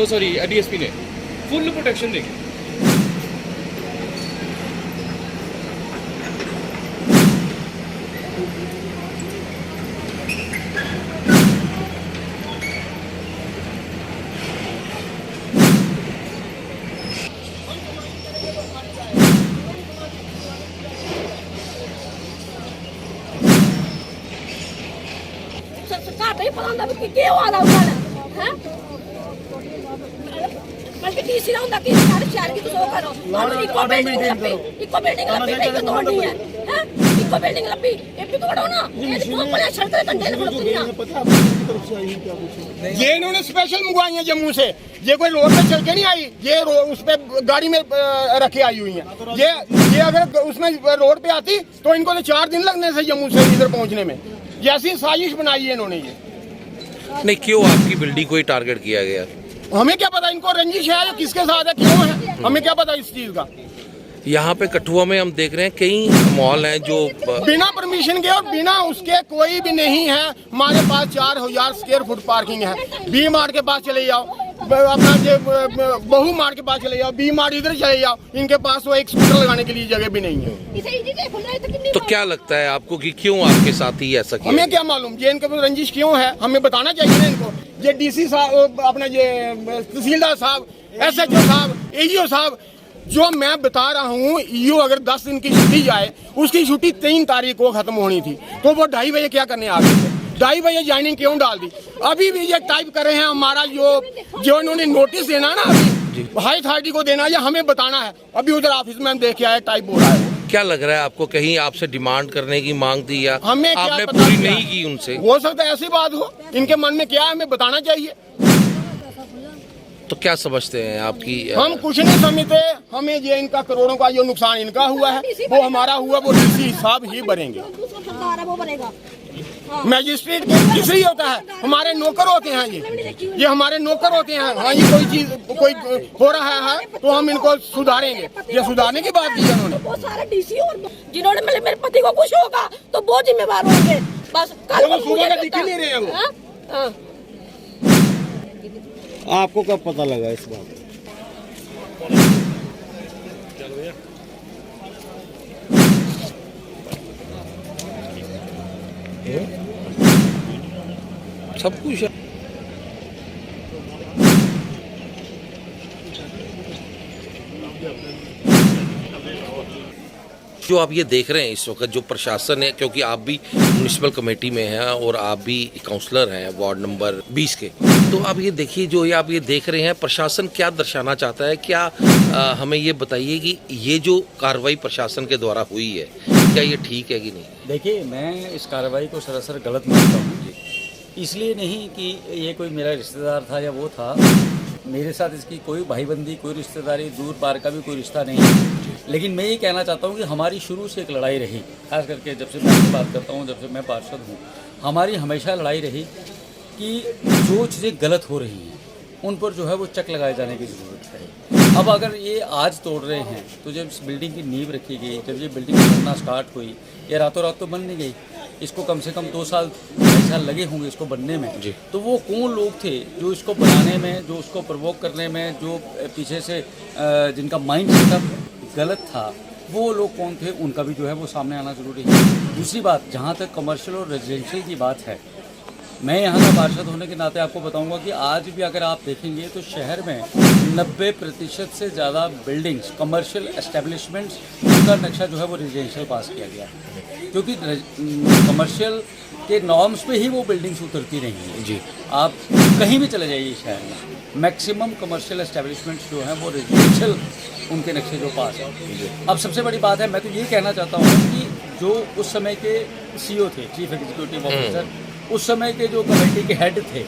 Sorry DSP ने full protection देखी। नहीं पता होंदा कि क्या हुआ था उधर हैं बल्कि डीसी ना होंदा कि सारे शहर की तो करो इको बिल्डिंग लपी नहीं तोड़नी है हैं इको बिल्डिंग लपी ये भी तोड़ो ना ये तो अपने सड़क पे कंटेनर खड़ोती ना ये इन्होंने स्पेशल मंगवाई है जम्मू से। ये कोई रोड पे चल के नहीं आई, ये उस पे गाड़ी में रखे आई हुई हैं। ये अगर उसमें रोड पे आती तो इनको तो 4 दिन लगने से जम्मू से इधर पहुंचने में। जैसी साजिश बनाई है इन्होंने ये। नहीं, क्यों आपकी बिल्डिंग को ही टारगेट किया गया? हमें क्या पता, इनको रंजिश है या किसके साथ है, क्यों है, हमें क्या पता इस चीज का। यहाँ पे कठुआ में हम देख रहे हैं कई मॉल हैं जो बिना परमिशन के और बिना उसके कोई भी नहीं है। हमारे पास 4000 स्क्वायर फुट पार्किंग है। बी मार्ट के पास चले जाओ, अपना बहु मार्ट के पास चले जाओ, बी मार्ट इधर चले जाओ, इनके पास वो एक स्कूटर लगाने के लिए जगह भी नहीं है। तो क्या लगता है आपको कि क्यों आपके साथ ही ऐसा किया? हमें क्या मालूम ये इनके पास रंजिश क्यों है, हमें बताना चाहिए ना इनको। ये डीसी साहब, अपना ये तहसीलदार साहब, SHO साहब, AGO साहब, जो मैं बता रहा हूँ, ईओ अगर 10 दिन की छुट्टी जाए, उसकी छुट्टी 3 तारीख को खत्म होनी थी, तो वो 2:30 बजे क्या करने आ गए थे? 2:30 बजे ज्वाइनिंग क्यों डाल दी? अभी भी ये टाइप कर रहे हैं। हमारा जो इन्होंने नोटिस देना ना, अभी हाई अथॉरिटी को देना या हमें बताना है। अभी उधर ऑफिस में हम देख के आए, टाइप हो रहा है। क्या लग रहा है आपको, कहीं आपसे डिमांड करने की मांग थी या हमें आपने पूरी नहीं की उनसे? हो सकता है ऐसी बात हो, इनके मन में क्या है हमें बताना चाहिए। तो क्या समझते हैं आपकी? हम कुछ नहीं समझते, हमें ये इनका करोड़ों का जो नुकसान इनका हुआ है वो हमारा हुआ, वो डीसी साहब ही भरेंगे। मैजिस्ट्रेट किसरी होता है, हमारे नौकर होते हैं ये हमारे नौकर होते हैं। हाँ, ये कोई चीज कोई हो रहा है तो हम इनको सुधारेंगे। ये सुधारने की बात की है उन्होंने। वो सारे डीसी और जिन्होंने मेरे पति को कुछ होगा तो वो जिम्मेवार होंगे। बस सुबह का दिख ही नहीं रहे हैं वो। आपको कब पता लगा इस बात? सब कुछ है। जो आप ये देख रहे हैं इस वक्त, जो प्रशासन है, क्योंकि आप भी म्युनिसिपल कमेटी में हैं और आप भी काउंसलर हैं वार्ड नंबर 20 के, तो आप ये देखिए, जो ये आप ये देख रहे हैं, प्रशासन क्या दर्शाना चाहता है? क्या हमें ये बताइए कि ये जो कार्रवाई प्रशासन के द्वारा हुई है, क्या ये ठीक है कि नहीं? देखिए, मैं इस कार्रवाई को सरासर गलत मानता हूँ। इसलिए नहीं कि ये कोई मेरा रिश्तेदार था या वो था, मेरे साथ इसकी कोई भाईबंदी, कोई रिश्तेदारी, दूर पार का भी कोई रिश्ता नहीं है। लेकिन मैं ये कहना चाहता हूँ कि हमारी शुरू से एक लड़ाई रही, खास करके जब से मैं बात करता हूँ, जब से मैं पार्षद हूँ, हमारी हमेशा लड़ाई रही कि जो चीज़ें गलत हो रही हैं उन पर जो है वो चेक लगाए जाने की ज़रूरत है। अब अगर ये आज तोड़ रहे हैं तो जब इस बिल्डिंग की नींव रखी गई, जब ये बिल्डिंग बनना स्टार्ट हुई, ये रातों रात तो बन नहीं गई। इसको कम से कम 2 साल 2 साल लगे होंगे इसको बनने में जी। तो वो कौन लोग थे जो इसको बनाने में, जो उसको प्रवोक करने में, जो पीछे से जिनका माइंड सेटअप गलत था, वो लोग कौन थे, उनका भी जो है वो सामने आना जरूरी है। दूसरी बात, जहाँ तक कमर्शियल और रेजिडेंशियल की बात है, मैं यहाँ का पार्षद होने के नाते आपको बताऊंगा कि आज भी अगर आप देखेंगे तो शहर में 90% से ज़्यादा बिल्डिंग्स, कमर्शियल एस्टेब्लिशमेंट्स, उनका नक्शा जो है वो रेजिडेंशियल पास किया गया है, क्योंकि कमर्शियल के नॉर्म्स पे ही वो बिल्डिंग्स उतरती नहीं हैं जी। आप कहीं भी चले जाइए शहर में, मैक्सिमम कमर्शियल एस्टेब्लिशमेंट्स जो हैं वो रेजिडेंशियल उनके नक्शे जो पास है। अब सबसे बड़ी बात है, मैं तो ये कहना चाहता हूँ कि जो उस समय के CEO थे, चीफ एग्जीक्यूटिव ऑफिसर, उस समय के जो कमेटी के हेड थे,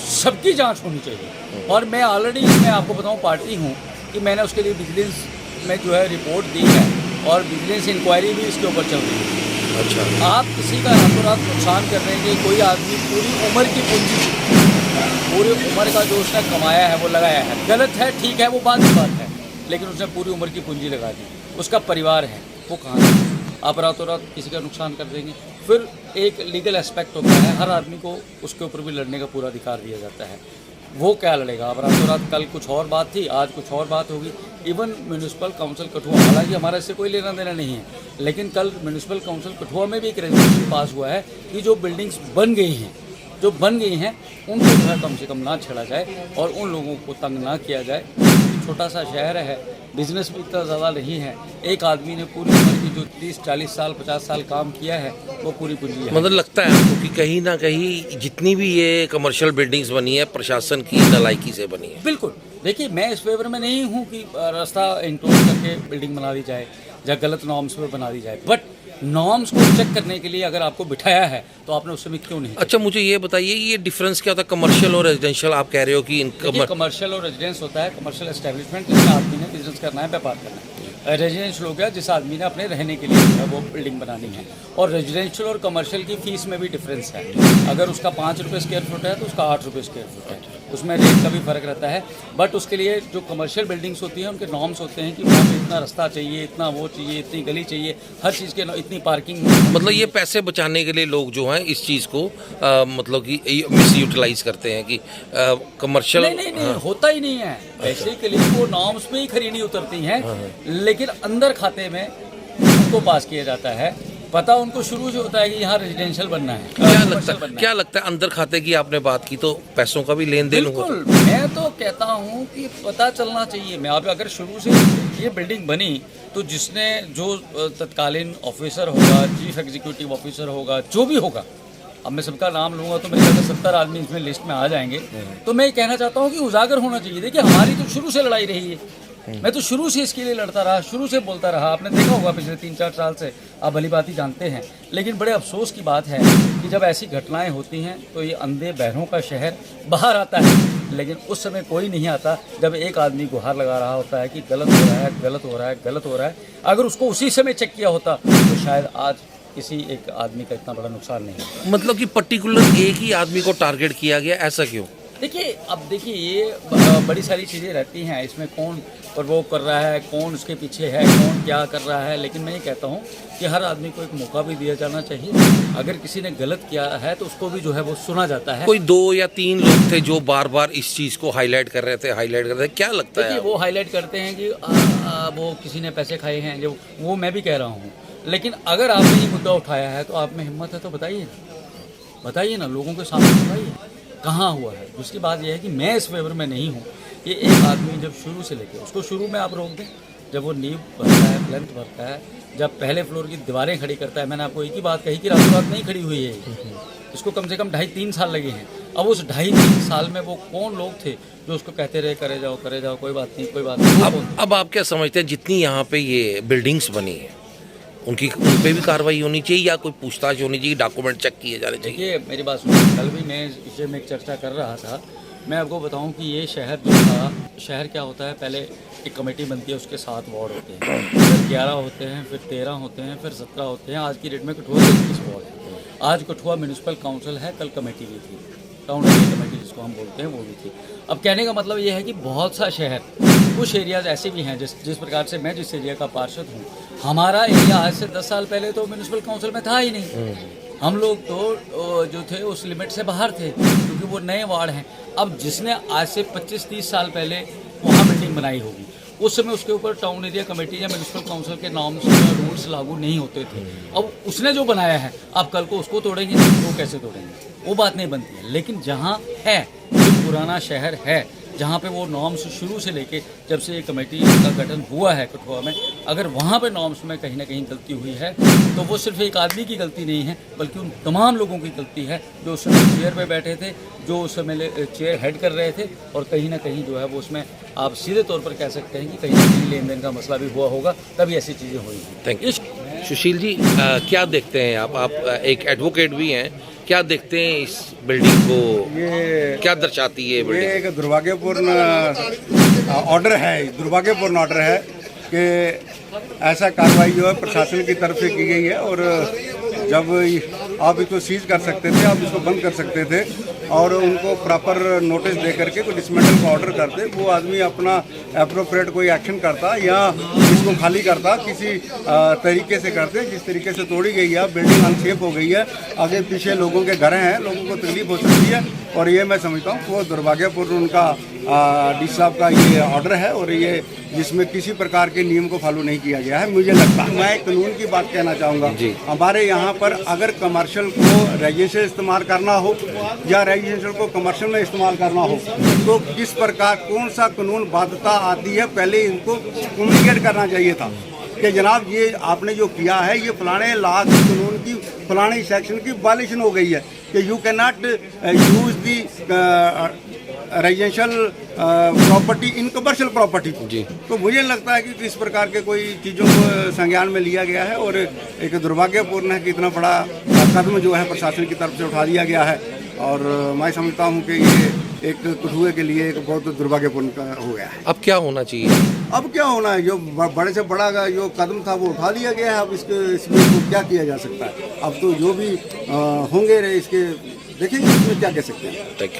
सबकी जांच होनी चाहिए। और मैं ऑलरेडी, मैं आपको बताऊं, पार्टी हूं कि मैंने उसके लिए विजिलेंस में जो है रिपोर्ट दी है और विजिलेंस इंक्वायरी भी इसके ऊपर चल रही है। अच्छा, आप किसी का रातों रात नुकसान कर रहे हैं कि कोई आदमी पूरी उम्र की पूंजी, पूरी उम्र का जो उसने कमाया है वो लगाया है, गलत है, ठीक है, वो बात है, लेकिन उसने पूरी उम्र की पूंजी लगा दी, उसका परिवार है, वो कहाँ है? आप रातों रात किसी का नुकसान कर देंगे। फिर एक लीगल एस्पेक्ट होता है, हर आदमी को उसके ऊपर भी लड़ने का पूरा अधिकार दिया जाता है। वो क्या लड़ेगा। अब रातों रात कल कुछ और बात थी, आज कुछ और बात होगी। इवन म्यूनिसिपल काउंसिल कठुआ, हालांकि हमारा इससे कोई लेना देना नहीं है, लेकिन कल म्यूनिसिपल काउंसिल कठुआ में भी एक रेजोल्यूशन पास हुआ है कि जो बिल्डिंग्स बन गई हैं उनको जो है कम से कम ना छेड़ा जाए और उन लोगों को तंग ना किया जाए। छोटा सा शहर है, बिजनेस भी इतना ज़्यादा नहीं है। एक आदमी ने पूरी उम्र की जो 30-40 साल 50 साल काम किया है वो पूरी पूंजी है। मतलब लगता है आपको कि कहीं ना कहीं जितनी भी ये कमर्शियल बिल्डिंग्स बनी है प्रशासन की नालायकी से बनी है? बिल्कुल। देखिए, मैं इस फेवर में नहीं हूँ कि रास्ता इंक्लोज करके बिल्डिंग बना दी जाए या गलत नॉर्म्स पे बना दी जाए, बट नॉर्म्स को चेक करने के लिए अगर आपको बिठाया है तो आपने उस समय क्यों नहीं? अच्छा, मुझे ये बताइए, ये डिफरेंस क्या होता है कमर्शियल और रेजिडेंशियल? आप कह रहे हो कि कमर्शियल और रेजिडेंस होता है कमर्शियल एस्टेब्लिशमेंट, जिसमें आदमी ने बिजनेस करना है, व्यापार करना है। रेजिडेंशियल हो गया जिस आदमी ने अपने रहने के लिए वो बिल्डिंग बनानी है। और रेजिडेंशियल और कमर्शियल की फीस में भी डिफरेंस है। अगर उसका 5 रुपये स्क्वायर फुट है तो उसका 8 रुपये स्क्वायर फुट है, उसमें रेट का भी फर्क रहता है। बट उसके लिए जो कमर्शियल बिल्डिंग्स होती हैं उनके नॉर्म्स होते हैं कि वहाँ पे इतना रास्ता चाहिए, इतना वो चाहिए, इतनी गली चाहिए, हर चीज़ के इतनी पार्किंग। मतलब ये पैसे बचाने के लिए लोग जो हैं इस चीज़ को मतलब कि मिस यूटिलाइज करते हैं कि कमर्शियल नहीं, होता ही नहीं है। पैसे के लिए वो नॉर्म्स पे ही खरी नहीं उतरती हैं, लेकिन अंदर खाते में उनको पास किया जाता है। पता उनको शुरू से होता है कि यहाँ रेजिडेंशियल बनना है। क्या लगता है अंदर खाते की आपने बात की तो पैसों का भी लेन देन हुआ? बिल्कुल, मैं तो कहता हूँ कि पता चलना चाहिए। मैं आप अगर शुरू से ये बिल्डिंग बनी तो जिसने जो तत्कालीन ऑफिसर होगा, चीफ एग्जीक्यूटिव ऑफिसर होगा, जो भी होगा, अब मैं सबका नाम लूँगा तो मेरे ख्याल से 70 आदमी इसमें लिस्ट में आ जाएंगे। तो मैं ये कहना चाहता हूँ कि उजागर होना चाहिए। देखिए, हमारी तो शुरू से लड़ाई रही है, मैं तो शुरू से इसके लिए लड़ता रहा, शुरू से बोलता रहा। आपने देखा होगा पिछले 3-4 साल से, आप भली बात ही जानते हैं। लेकिन बड़े अफसोस की बात है कि जब ऐसी घटनाएं होती हैं तो ये अंधे बहरों का शहर बाहर आता है, लेकिन उस समय कोई नहीं आता जब एक आदमी गुहार लगा रहा होता है कि गलत हो रहा है, गलत हो रहा है, गलत हो रहा है। अगर उसको उसी समय चेक किया होता तो शायद आज किसी एक आदमी का इतना बड़ा नुकसान नहीं है। मतलब कि पर्टिकुलर एक ही आदमी को टारगेट किया गया, ऐसा क्यों? देखिए, अब देखिए, ये बड़ी सारी चीज़ें रहती हैं इसमें, कौन प्रवोक कर रहा है, कौन उसके पीछे है, कौन क्या कर रहा है। लेकिन मैं ये कहता हूँ कि हर आदमी को एक मौका भी दिया जाना चाहिए। अगर किसी ने गलत किया है तो उसको भी जो है वो सुना जाता है। कोई 2 या 3 लोग थे जो बार बार इस चीज़ को हाईलाइट कर रहे थे, क्या लगता है? वो हाईलाइट करते हैं कि वो किसी ने पैसे खाए हैं, जो वो मैं भी कह रहा हूँ। लेकिन अगर आपने ये मुद्दा उठाया है तो आप में हिम्मत है तो बताइए ना, लोगों के सामने बताइए कहाँ हुआ है। दूसरी बात यह है कि मैं इस फेवर में नहीं हूँ कि एक आदमी जब शुरू से लेकर उसको शुरू में आप रोक दें, जब वो नींव भरता है, प्लेंथ भरता है, जब पहले फ्लोर की दीवारें खड़ी करता है। मैंने आपको एक ही बात कही कि रातों रात नहीं खड़ी हुई है, इसको कम से कम 2.5-3 साल लगे हैं। अब उस 2.5-3 साल में वो कौन लोग थे जो उसको कहते रहे करे जाओ कोई बात नहीं। अब आप क्या समझते हैं जितनी यहाँ पे ये बिल्डिंग्स बनी है उन पे भी कार्रवाई होनी चाहिए या कोई पूछताछ होनी चाहिए, डॉक्यूमेंट चेक किए जाने चाहिए? देखिए, मेरी बात सुनिए, कल भी मैं इस विषय में एक चर्चा कर रहा था। मैं आपको बताऊं कि ये शहर जो था, शहर क्या होता है, पहले एक कमेटी बनती है, उसके 7 वार्ड होते हैं, फिर 11 होते हैं, फिर 13 होते हैं, फिर 17 होते हैं। आज की डेट में कठुआ 21 वार्ड। आज कठुआ म्यूनिसिपल काउंसिल है, कल कमेटी भी थी, टाउन एरिया कमेटी जिसको हम बोलते हैं वो भी थी। अब कहने का मतलब ये है कि बहुत सा शहर, कुछ एरियाज़ ऐसे भी हैं जिस प्रकार से मैं जिस एरिया का पार्षद हूँ, हमारा एरिया आज से 10 साल पहले तो म्यूनिसिपल काउंसिल में था ही नहीं। हम लोग तो जो थे उस लिमिट से बाहर थे, क्योंकि वो नए वार्ड हैं। अब जिसने आज से 25-30 साल पहले वहाँ बिल्डिंग बनाई होगी, उस समय उसके ऊपर टाउन एरिया कमेटी या म्यूनिसिपल काउंसिल के नॉर्म्स रूल्स लागू नहीं होते थे। अब उसने जो बनाया है, आप कल को उसको तोड़ेंगे, वो कैसे तोड़ेंगे? वो बात नहीं बनती है। लेकिन जहाँ है, जो पुराना शहर है, जहाँ पे वो नॉर्म्स शुरू से लेके जब से ये कमेटी का गठन हुआ है कठुआ में, अगर वहाँ पे नॉर्म्स में कहीं ना कहीं गलती हुई है तो वो सिर्फ एक आदमी की गलती नहीं है, बल्कि उन तमाम लोगों की गलती है जो उस समय चेयर पे बैठे थे, जो उस समय चेयर हेड कर रहे थे। और कहीं ना कहीं जो है वो उसमें आप सीधे तौर पर कह सकते हैं कि कहीं ना कहीं लेन देन का मसला भी हुआ होगा, तभी ऐसी चीज़ें हुई। Thank you. सुशील जी, क्या देखते हैं आप एक एडवोकेट भी हैं, क्या देखते हैं इस बिल्डिंग को, ये क्या दर्शाती है बिल्डिंग? ये एक दुर्भाग्यपूर्ण ऑर्डर है कि ऐसा कार्रवाई जो है प्रशासन की तरफ से की गई है। और जब आप इसको सीज कर सकते थे, आप इसको बंद कर सकते थे और उनको प्रॉपर नोटिस दे करके कोई डिसमेंटल का ऑर्डर करते, वो आदमी अपना एप्रोप्रिएट कोई एक्शन करता या इसको खाली करता, किसी तरीके से करते। जिस तरीके से तोड़ी गई है, बिल्डिंग अनसेफ हो गई है, आगे पीछे लोगों के घर हैं, लोगों को तकलीफ हो सकती है और ये मैं समझता हूँ वो दुर्भाग्यपूर्ण उनका डी साहब का ये ऑर्डर है और ये जिसमें किसी प्रकार के नियम को फॉलो नहीं किया गया है। मुझे लगता है, मैं कानून की बात कहना चाहूँगा, हमारे यहाँ पर अगर कमर्शियल को रेजिडेंशियल इस्तेमाल करना हो या रेजिडेंशियल को कमर्शियल में इस्तेमाल करना हो तो किस प्रकार कौन सा कानून बाध्यता आती है, पहले इनको कम्युनिकेट करना चाहिए था कि जनाब ये आपने जो किया है ये फलाने लॉ कानून की फलाने सेक्शन की वायलेशन हो गई है कि you can not use the residential property in commercial property. तो मुझे लगता है कि इस प्रकार के कोई चीज़ों को संज्ञान में लिया गया है और एक दुर्भाग्यपूर्ण है कि इतना बड़ा कदम जो है प्रशासन की तरफ से उठा दिया गया है और मैं समझता हूँ कि ये एक कठुए के लिए एक बहुत दुर्भाग्यपूर्ण हो गया है। अब क्या होना चाहिए? अब क्या होना है, जो बड़े से बड़ा जो कदम था वो उठा लिया गया है। अब इसमें तो क्या किया जा सकता है? अब तो जो भी होंगे इसके देखेंगे इसमें क्या कह सकते हैं।